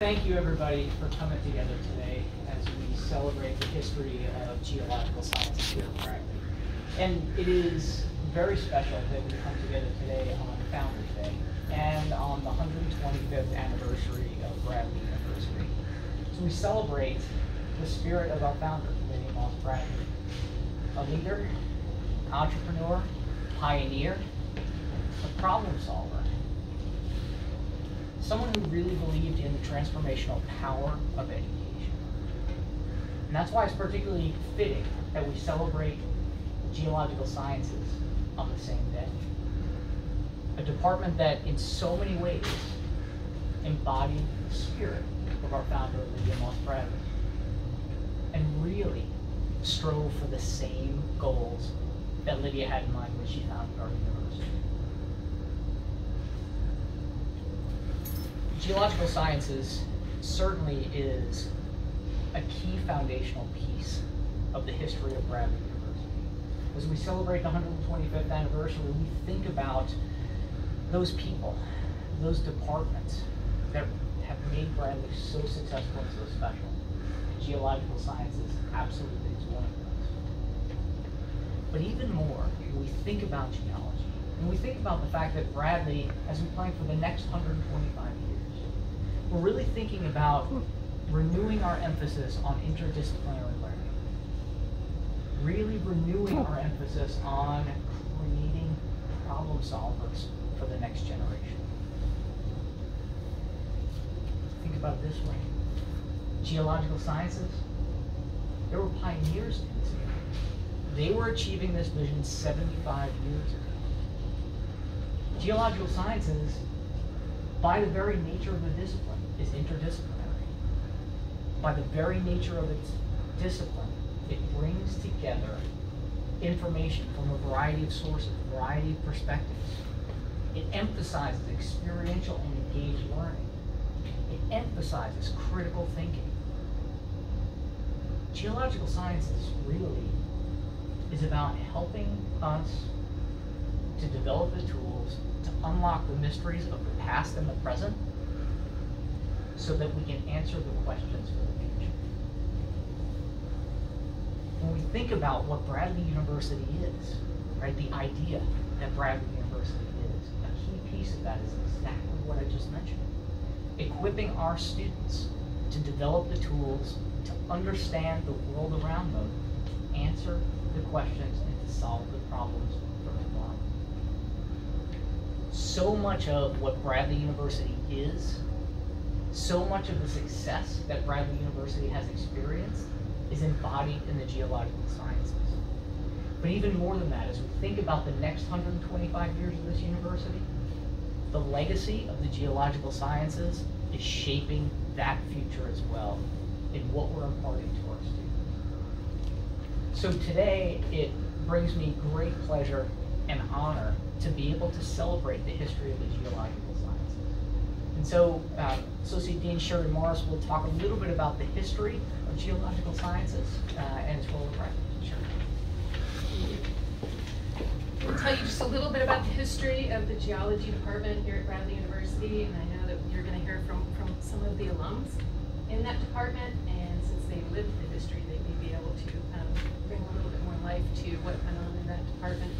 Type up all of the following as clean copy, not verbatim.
Thank you, everybody, for coming together today as we celebrate the history of geological sciences here at Bradley. And it is very special that we come together today on Founders Day and on the 125th anniversary of Bradley University. So we celebrate the spirit of our founder, Lydia Moss Bradley, a leader, entrepreneur, pioneer, a problem solver, someone who really believed in the transformational power of education. And that's why it's particularly fitting that we celebrate geological sciences on the same day. A department that in so many ways embodied the spirit of our founder, Lydia Moss Bradley, and really strove for the same goals that Lydia had in mind when she founded our university. Geological sciences certainly is a key foundational piece of the history of Bradley University. As we celebrate the 125th anniversary, we think about those people, those departments that have made Bradley so successful and so special. Geological sciences absolutely is one of those. But even more, when we think about geology, and we think about the fact that Bradley, as we plan for the next 125 years, we're really thinking about renewing our emphasis on interdisciplinary learning, really renewing our emphasis on creating problem solvers for the next generation. Think about it this way. Geological sciences, there were pioneers in this area. They were achieving this vision 75 years ago. Geological sciences, by the very nature of the discipline, is interdisciplinary. By the very nature of its discipline, it brings together information from a variety of sources, a variety of perspectives. It emphasizes experiential and engaged learning. It emphasizes critical thinking. Geological sciences really is about helping us to develop the tools to unlock the mysteries of the past and the present so that we can answer the questions for the future. When we think about what Bradley University is, right, the idea that Bradley University is, a key piece of that is exactly what I just mentioned. Equipping our students to develop the tools to understand the world around them, answer the questions, and to solve the problems for tomorrow. So much of what Bradley University is, so much of the success that Bradley University has experienced is embodied in the geological sciences. But even more than that, as we think about the next 125 years of this university, the legacy of the geological sciences is shaping that future as well in what we're imparting to our students. So today, it brings me great pleasure and honor to be able to celebrate the history of the geological sciences. And so, Associate Dean Sherry Morris will talk a little bit about the history of geological sciences and its role in practice. Sherry. I'll tell you just a little bit about the history of the geology department here at Bradley University, and I know that you're going to hear from some of the alums in that department, and since they lived the history, they may be able to bring a little bit more life to what went on in that department.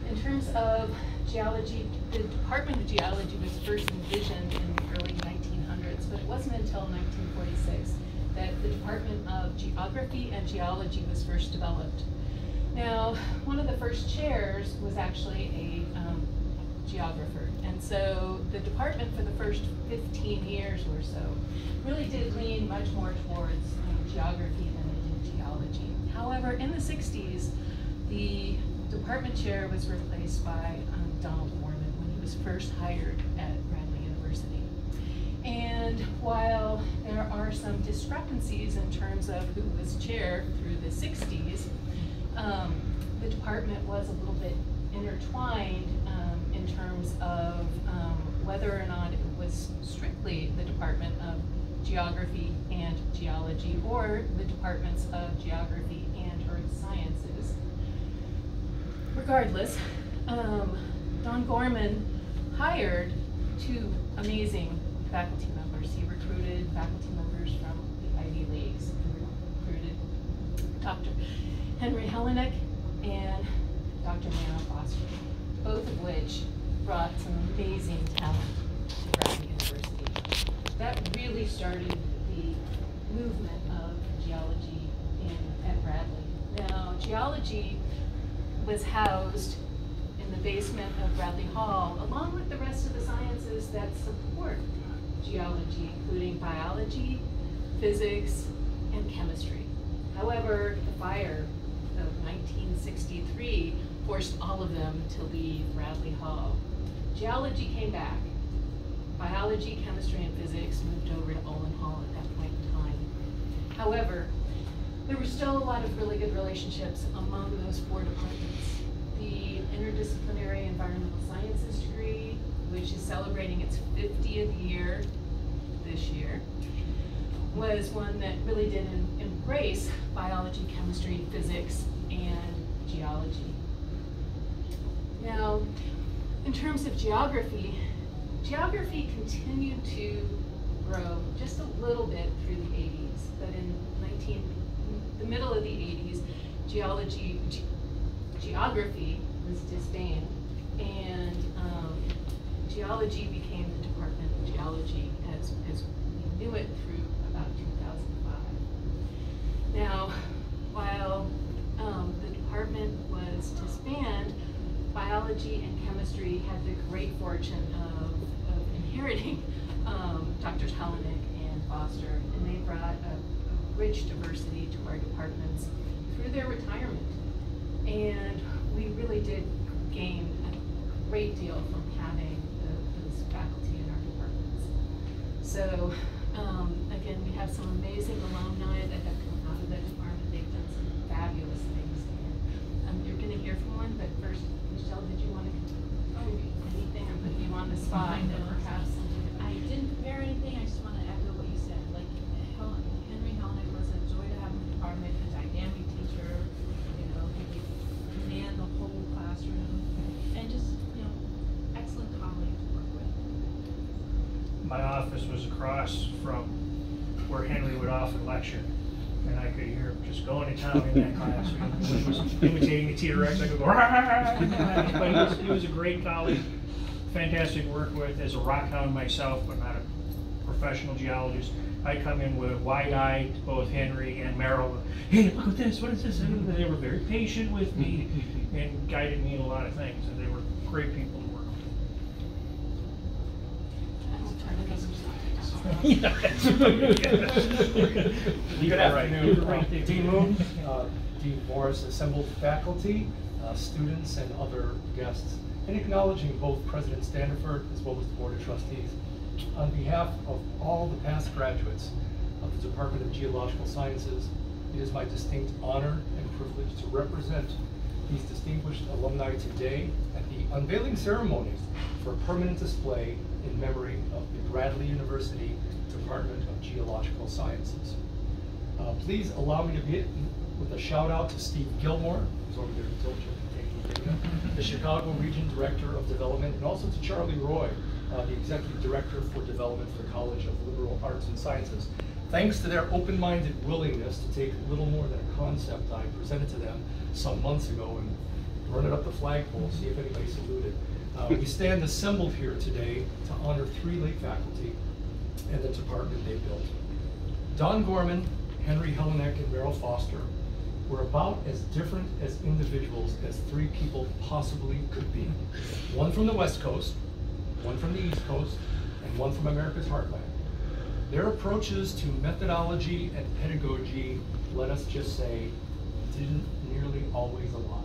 In terms of geology, the Department of Geology was first envisioned in the early 1900s, but it wasn't until 1946 that the Department of Geography and Geology was first developed. Now, one of the first chairs was actually a geographer, and so the department for the first 15 years or so really did lean much more towards geography than it did geology. However, in the 60s, the department chair was replaced by Donald Gorman when he was first hired at Bradley University. And while there are some discrepancies in terms of who was chair through the 60s, the department was a little bit intertwined in terms of whether or not it was strictly the Department of Geography and Geology or the departments of Geography and Earth Sciences. Regardless, Don Gorman hired two amazing faculty members. He recruited faculty Dr. Henry Hellenick and Dr. Nana Foster, both of which brought some amazing talent to Bradley University. That really started the movement of geology at Bradley. Now, geology was housed in the basement of Bradley Hall, along with the rest of the sciences that support geology, including biology, physics, and chemistry. However, the fire of 1963 forced all of them to leave Bradley Hall. Geology came back. Biology, chemistry, and physics moved over to Olin Hall at that point in time. However, there were still a lot of really good relationships among those four departments. The interdisciplinary environmental sciences degree, which is celebrating its 50th year this year, was one that really did embrace biology, chemistry, physics, and geology. Now, in terms of geography, geography continued to grow just a little bit through the 80s, but in the middle of the 80s, geography was disbanded, and geology became the Department of Geology as we knew it through about 2005. Now, while the department was disbanded, biology and chemistry had the great fortune of inheriting Drs. Hellenick and Foster, and they brought a rich diversity to our departments through their retirement. And we really did gain a great deal from having those faculty in our departments. So again, we have some amazing alumni that have come out of that department. They've done some fabulous things. And you're going to hear from one, but first, Michelle, did you want to contribute anything? I'm putting you on the spot, or perhaps something? I didn't prepare anything. I just want to echo what you said. Like Henry Hellenick was a joy to have in the department, a dynamic teacher. You know, he could command the whole classroom, and just excellent colleague to work with. My office was across from where Henry would often lecture, and I could hear him just going to town in that class. He was imitating a T-Rex. I could go, but he was a great colleague, fantastic to work with. As a rock hound myself, but not a professional geologist, I come in with wide-eyed to both Henry and Merrill. Hey, look at this, what is this? And they were very patient with me and guided me in a lot of things, and they were great people to work with. Good afternoon. Dean Moon, Dean Morris, assembled faculty, students, and other guests, and acknowledging both President Standiford as well as the Board of Trustees. On behalf of all the past graduates of the Department of Geological Sciences, it is my distinct honor and privilege to represent these distinguished alumni today at the unveiling ceremony for a permanent display in memory of the Bradley University Department of Geological Sciences. Please allow me to begin with a shout out to Steve Gilmore, who's over there taking data, the Chicago Region Director of Development, and also to Charlie Roy, the Executive Director for Development for the College of Liberal Arts and Sciences. Thanks to their open-minded willingness to take little more than a concept I presented to them some months ago and run it up the flagpole, see if anybody saluted. We stand assembled here today to honor three late faculty and the department they built. Don Gorman, Henry Hellenick, and Merrill Foster were about as different as individuals as three people possibly could be. One from the West Coast, one from the East Coast, and one from America's heartland. Their approaches to methodology and pedagogy, let us just say, didn't nearly always align.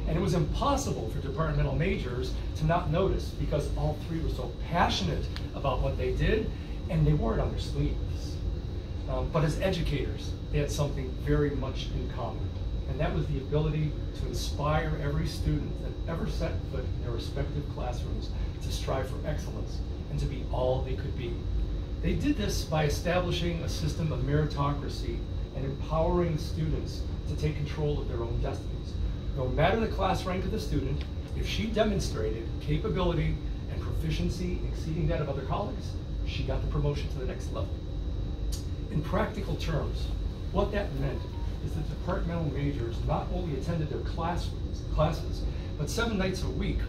And it was impossible for departmental majors to not notice because all three were so passionate about what they did, and they wore it on their sleeves. But as educators, they had something very much in common, and that was the ability to inspire every student that ever set foot in their respective classrooms to strive for excellence and to be all they could be. They did this by establishing a system of meritocracy and empowering students to take control of their own destinies. No matter the class rank of the student, if she demonstrated capability and proficiency exceeding that of other colleagues, she got the promotion to the next level. In practical terms, what that meant is that departmental majors not only attended their classes, but 7 nights a week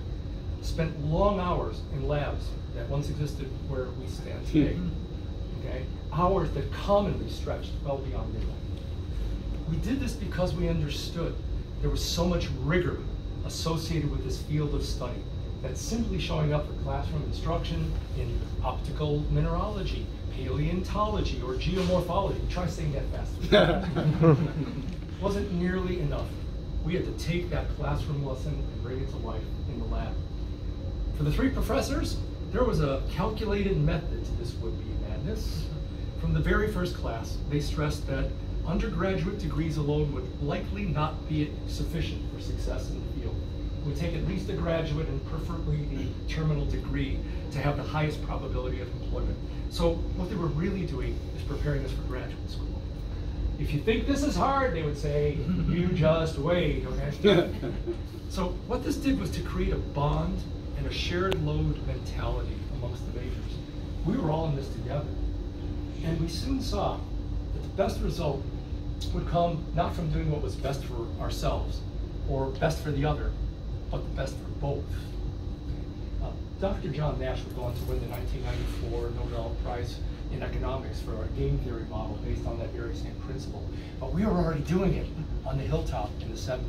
spent long hours in labs that once existed where we stand today. Okay? Hours that commonly stretched well beyond midnight. We did this because we understood there was so much rigor associated with this field of study that simply showing up for classroom instruction in optical mineralogy, paleontology, or geomorphology, try saying that fast, wasn't nearly enough. We had to take that classroom lesson and bring it to life in the lab. For the 3 professors, there was a calculated method to this would-be madness. From the very first class, they stressed that undergraduate degrees alone would likely not be sufficient for success in the field. It would take at least a graduate and preferably the terminal degree to have the highest probability of employment. So what they were really doing is preparing us for graduate school. If you think this is hard, they would say, you just wait, okay? So what this did was to create a bond and a shared load mentality amongst the majors. We were all in this together. And we soon saw that the best result would come not from doing what was best for ourselves or best for the other, but the best for both. Dr. John Nash would go on to win the 1994 Nobel Prize in economics for a game theory model based on that very same principle. But we were already doing it on the hilltop in the 70s,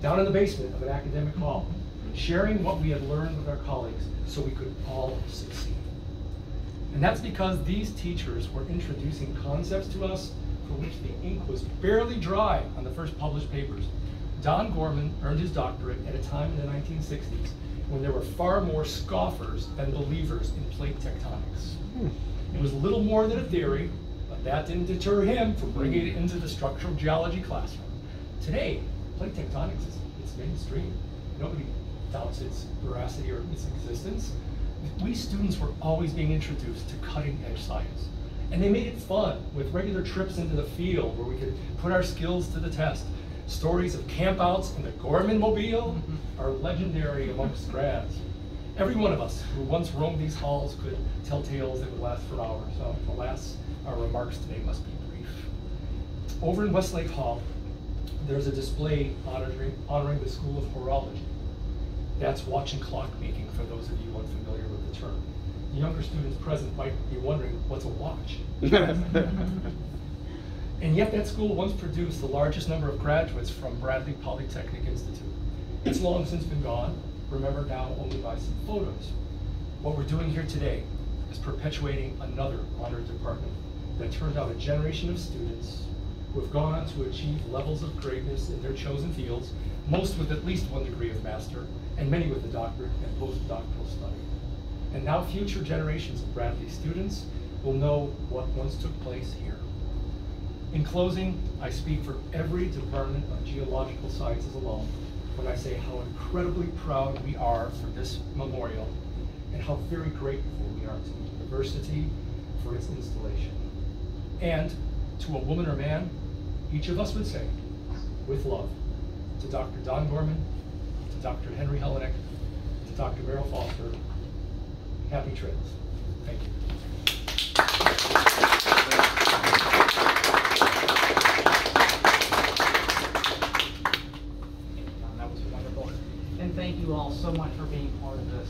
down in the basement of an academic hall, sharing what we had learned with our colleagues so we could all succeed. And that's because these teachers were introducing concepts to us for which the ink was barely dry on the first published papers. Don Gorman earned his doctorate at a time in the 1960s when there were far more scoffers than believers in plate tectonics. It was little more than a theory, but that didn't deter him from bringing it into the structural geology classroom. Today, plate tectonics it's mainstream. Nobody doubts its veracity or its existence. We students were always being introduced to cutting-edge science. And they made it fun with regular trips into the field where we could put our skills to the test. Stories of campouts in the Gorman Mobile are legendary amongst grads. Every one of us who once roamed these halls could tell tales that would last for hours. Alas, our remarks today must be brief. Over in Westlake Hall, there's a display honoring the School of Horology. That's watch and clock making for those of you unfamiliar with the term. The younger students present might be wondering, what's a watch? And yet that school once produced the largest number of graduates from Bradley Polytechnic Institute. It's long since been gone, remembered now only by some photos. What we're doing here today is perpetuating another honored department that turned out a generation of students who have gone on to achieve levels of greatness in their chosen fields, most with at least 1 degree of master, and many with a doctorate and postdoctoral study. And now future generations of Bradley students will know what once took place here. In closing, I speak for every department of geological sciences alone when I say how incredibly proud we are for this memorial and how very grateful we are to the university for its installation. And to a woman or man, each of us would say, with love, to Dr. Don Gorman, to Dr. Henry Helenick, to Dr. Merrill Foster, happy trails. Thank you. That was wonderful. And thank you all so much for being part of this.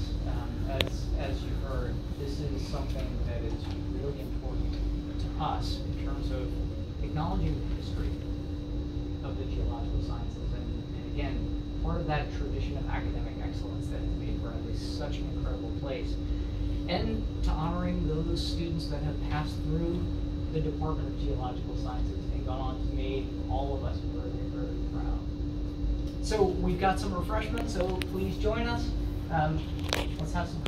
As you heard, this is something that is really important to us in terms of acknowledging the history of the geological sciences. And again, part of that tradition of academic excellence that has made Bradley such an incredible place. And to honoring those students that have passed through the Department of Geological Sciences and gone on to make all of us very, very proud. So we've got some refreshments, so please join us. Let's have some